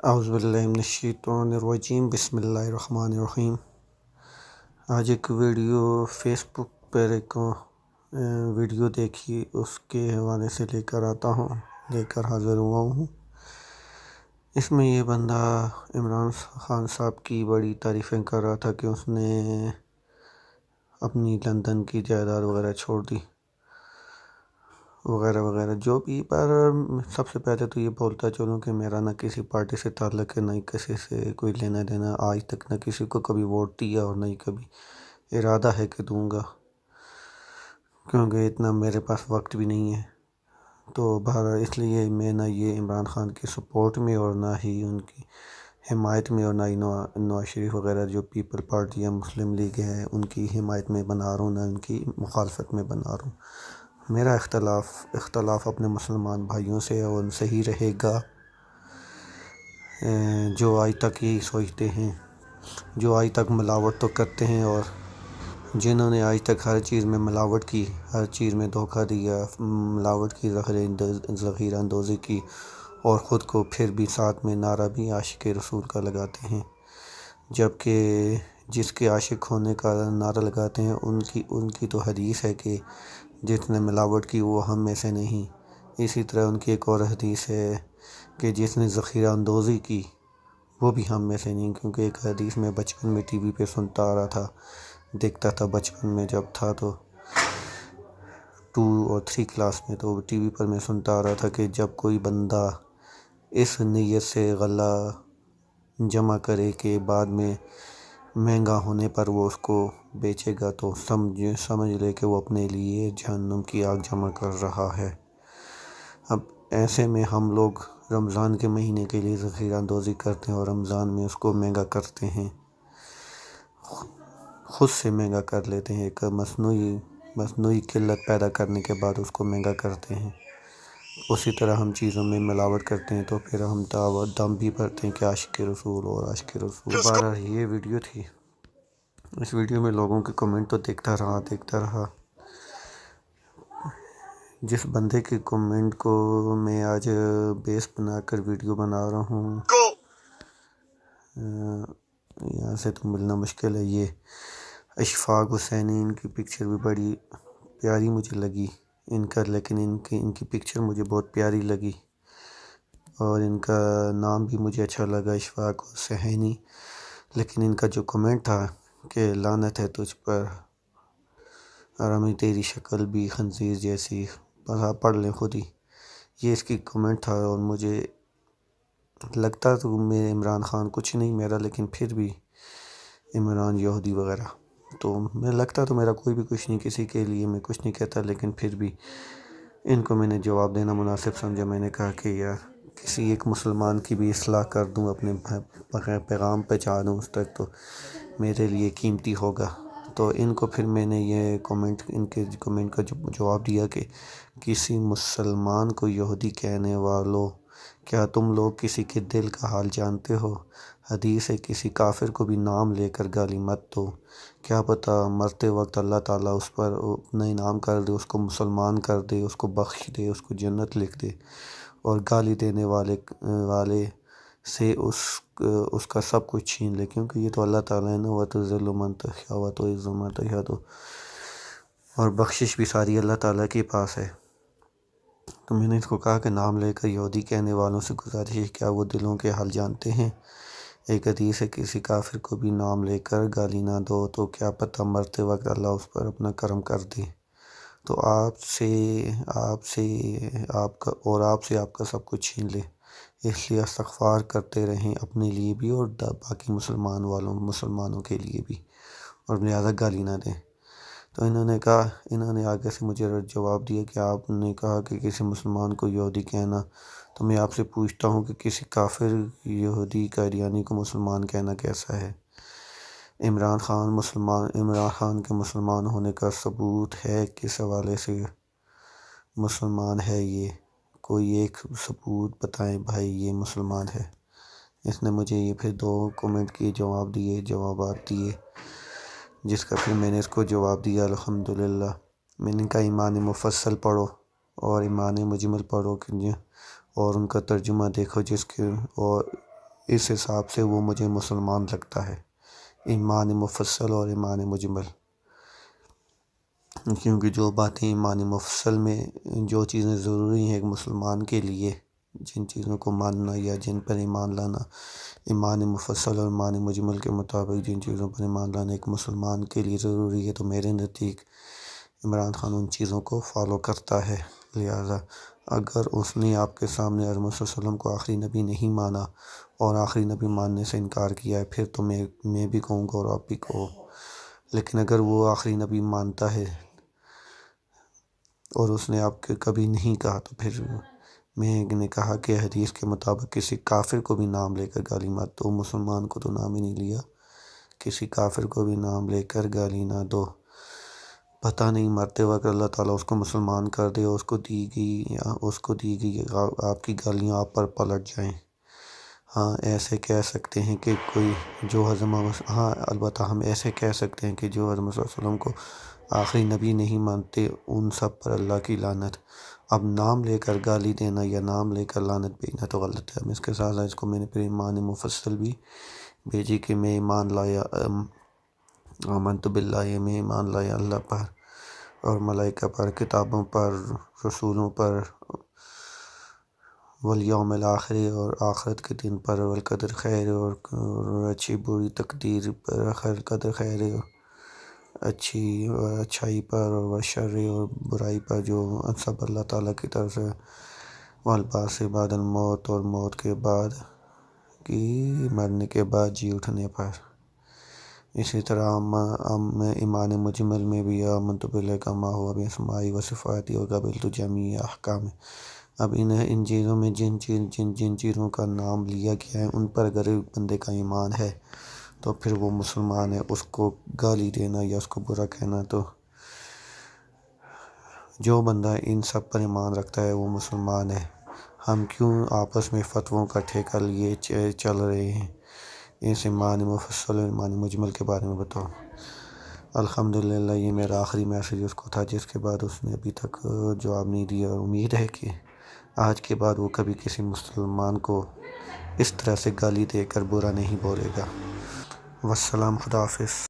اعوذ باللہ من الشیطان الرجیم، بسم اللہ الرحمن الرحیم۔ آج ایک ویڈیو فیس بک پر ایک ویڈیو دیکھی، اس کے حوالے سے لے کر حاضر ہوا ہوں۔ اس میں یہ بندہ عمران خان صاحب کی بڑی تعریفیں کر رہا تھا کہ اس نے اپنی لندن کی جائیداد وغیرہ چھوڑ دی وغیرہ وغیرہ جو بھی، پر سب سے پہلے تو یہ بولتا چلوں کہ میرا نہ کسی پارٹی سے تعلق ہے، نہ ہی کسی سے کوئی لینا دینا، آج تک نہ کسی کو کبھی ووٹ دیا اور نہ ہی کبھی ارادہ ہے کہ دوں گا، کیونکہ اتنا میرے پاس وقت بھی نہیں ہے۔ تو بہرحال اس لیے میں نہ یہ عمران خان کی سپورٹ میں اور نہ ہی ان کی حمایت میں اور نہ ہی نواز شریف وغیرہ جو پیپل پارٹی یا مسلم لیگ ہے ان کی حمایت میں بنا رہا ہوں، نہ ان کی مخالفت میں بنا رہا ہوں۔ میرا اختلاف اپنے مسلمان بھائیوں سے اور ان سے ہی رہے گا جو آج تک یہی سوچتے ہیں، جو آج تک ملاوٹ تو کرتے ہیں، اور جنہوں نے آج تک ہر چیز میں ملاوٹ کی، ہر چیز میں دھوکہ دیا، ملاوٹ کی، ذخیرہ اندوزی کی، اور خود کو پھر بھی ساتھ میں نعرہ بھی عاشق رسول کا لگاتے ہیں، جبکہ جس کے عاشق ہونے کا نعرہ لگاتے ہیں ان کی تو حدیث ہے کہ جس نے ملاوٹ کی وہ ہم میں سے نہیں۔ اسی طرح ان کی ایک اور حدیث ہے کہ جس نے ذخیرہ اندوزی کی وہ بھی ہم میں سے نہیں، کیونکہ ایک حدیث میں بچپن میں ٹی وی پہ سنتا آ رہا تھا، دیکھتا تھا بچپن میں جب تھا تو 2 اور 3 کلاس میں، تو ٹی وی پر میں سنتا آ رہا تھا کہ جب کوئی بندہ اس نیت سے غلہ جمع کرے کہ بعد میں مہنگا ہونے پر وہ اس کو بیچے گا، تو سمجھ لے کہ وہ اپنے لیے جہنم کی آگ جمع کر رہا ہے۔ اب ایسے میں ہم لوگ رمضان کے مہینے کے لیے ذخیرہ اندوزی کرتے ہیں اور رمضان میں اس کو مہنگا کرتے ہیں، خود سے مہنگا کر لیتے ہیں، ایک مصنوعی قلت پیدا کرنے کے بعد اس کو مہنگا کرتے ہیں۔ اسی طرح ہم چیزوں میں ملاوٹ کرتے ہیں تو پھر ہم دم بھی بھرتے ہیں کہ عاشق رسول اور عاشق رسول۔ بہرحال یہ ویڈیو تھی، اس ویڈیو میں لوگوں کے کمنٹ تو دیکھتا رہا۔ جس بندے کے کمنٹ کو میں آج بیس بنا کر ویڈیو بنا رہا ہوں، یہاں سے تو ملنا مشکل ہے، یہ اشفاق حسینی، ان کی پکچر بھی بڑی پیاری مجھے لگی لیکن ان کی پکچر مجھے بہت پیاری لگی، اور ان کا نام بھی مجھے اچھا لگا، اشفاق حسینی۔ لیکن ان کا جو کمنٹ تھا کہ لعنت ہے تجھ پر رمی، تیری شکل بھی خنزیر جیسی، بس آپ پڑھ لیں خود ہی، یہ اس کی کمنٹ تھا۔ اور مجھے لگتا تو میں عمران خان کچھ نہیں میرا، لیکن پھر بھی عمران یہودی وغیرہ، تو میں لگتا تو میرا کوئی بھی کچھ نہیں، کسی کے لیے میں کچھ نہیں کہتا، لیکن پھر بھی ان کو میں نے جواب دینا مناسب سمجھا۔ میں نے کہا کہ یار کسی ایک مسلمان کی بھی اصلاح کر دوں، اپنے پیغام پہنچا دوں اس تک، تو میرے لیے قیمتی ہوگا۔ تو ان کو پھر میں نے یہ ان کے کمنٹ کا جواب دیا کہ کسی مسلمان کو یہودی کہنے والوں، کیا تم لوگ کسی کے دل کا حال جانتے ہو؟ حدیث ہے کسی کافر کو بھی نام لے کر گالی مت دو، کیا پتہ مرتے وقت اللہ تعالیٰ اس پر اپنا انعام کر دے، اس کو مسلمان کر دے، اس کو بخش دے، اس کو جنت لکھ دے، اور گالی دینے والے سے اس کا سب کچھ چھین لے، کیونکہ یہ تو اللہ تعالیٰ ہے نا، وَتُذِلُّ مَن تَشَاءُ وَتُعِزُّ مَن تَشَاءُ، اور بخشش بھی ساری اللہ تعالیٰ کے پاس ہے۔ تو میں نے اس کو کہا کہ نام لے کر یہودی کہنے والوں سے گزارش ہے، کیا وہ دلوں کے حال جانتے ہیں؟ ایک حدیث ہے کسی کافر کو بھی نام لے کر گالی نہ دو، تو کیا پتہ مرتے وقت اللہ اس پر اپنا کرم کر دے۔ تو آپ سے آپ کا سب کچھ چھین لے، اس لیے استغفار کرتے رہیں اپنے لیے بھی اور باقی مسلمانوں کے لیے بھی، اور لہذا گالی نہ دیں۔ تو انہوں نے آگے سے مجھے جواب دیا کہ آپ نے کہا کہ کسی مسلمان کو یہودی کہنا، تو میں آپ سے پوچھتا ہوں کہ کسی کافر یہودی قادیانی کو مسلمان کہنا کیسا ہے؟ عمران خان کے مسلمان ہونے کا ثبوت ہے؟ کس حوالے سے مسلمان ہے؟ یہ کوئی ایک ثبوت بتائیں بھائی، یہ مسلمان ہے۔ اس نے مجھے یہ پھر 2 کمنٹ کیے، جوابات دیے، جس کا پھر میں نے اس کو جواب دیا الحمدللہ۔ میں نے کہا ایمان مفصل پڑھو اور ایمان مجمل پڑھو، اور ان کا ترجمہ دیکھو، اور اس حساب سے وہ مجھے مسلمان لگتا ہے، ایمان مفصل اور ایمان مجمل۔ کیونکہ جو باتیں ایمان مفصل میں جو چیزیں ضروری ہیں ایک مسلمان کے لیے، جن چیزوں کو ماننا یا جن پر ایمان لانا، ایمان مفصل اور ایمان مجمل کے مطابق جن چیزوں پر ایمان لانا ایک مسلمان کے لیے ضروری ہے، تو میرے نزدیک عمران خان ان چیزوں کو فالو کرتا ہے۔ لہٰذا اگر اس نے آپ کے سامنے حضرت محمد صلی اللہ علیہ وسلم کو آخری نبی نہیں مانا اور آخری نبی ماننے سے انکار کیا ہے، پھر تو میں بھی کہوں گا اور آپ بھی کہو۔ لیکن اگر وہ آخری نبی مانتا ہے اور اس نے آپ کے کبھی نہیں کہا، تو پھر میں نے کہا کہ حدیث کے مطابق کسی کافر کو بھی نام لے کر گالی مت دو، مسلمان کو تو نام ہی نہیں لیا، کسی کافر کو بھی نام لے کر گالی نہ دو، پتہ نہیں مرتے وقت اللہ تعالیٰ اس کو مسلمان کر دے اور اس کو دی گئی آپ کی گالیاں آپ پر پلٹ جائیں۔ ہاں ایسے کہہ سکتے ہیں کہ کوئی جو البتہ ہم ایسے کہہ سکتے ہیں کہ جو حضرت صلی اللہ علیہ وسلم کو آخری نبی نہیں مانتے ان سب پر اللہ کی لعنت۔ اب نام لے کر گالی دینا یا نام لے کر لعنت بھیجنا تو غلط ہے۔ اس کے ساتھ اس کو میں نے پھر ایمان مفصل بھی بھیجی کہ میں ایمان لایا، آمنت باللہ، میں ایمان لایا اللہ پر اور ملائکہ پر، کتابوں پر، رسولوں پر، والیوم الآخر اور آخرت کے دن پر، والقدر خیر اور اچھی بری تقدیر پر، خیر قدر خیر اچھائی پر اور شر اور برائی پر، جو سب اللہ تعالیٰ کی طرف سے، والبعث بعد الموت اور موت کے بعد کی مرنے کے بعد جی اٹھنے پر۔ اسی طرح ایمان مجمل میں بھی آمنت باللہ کما ہوا باسماء و صفاتی و قبلت جمیع احکام۔ اب ان چیزوں میں جن چیزوں کا نام لیا گیا ہے ان پر اگر بندے کا ایمان ہے تو پھر وہ مسلمان ہے۔ اس کو گالی دینا یا اس کو برا کہنا، تو جو بندہ ان سب پر ایمان رکھتا ہے وہ مسلمان ہے۔ ہم کیوں آپس میں فتووں کا ٹھیکہ لیے چل رہے ہیں؟ اس ایمان مفصل اور ایمان مجمل کے بارے میں بتاؤ۔ الحمدللہ یہ میرا آخری میسیج اس کو تھا، جس کے بعد اس نے ابھی تک جواب نہیں دیا، اور امید ہے کہ آج کے بعد وہ کبھی کسی مسلمان کو اس طرح سے گالی دے کر برا نہیں بولے گا۔ والسلام، خدا حافظ۔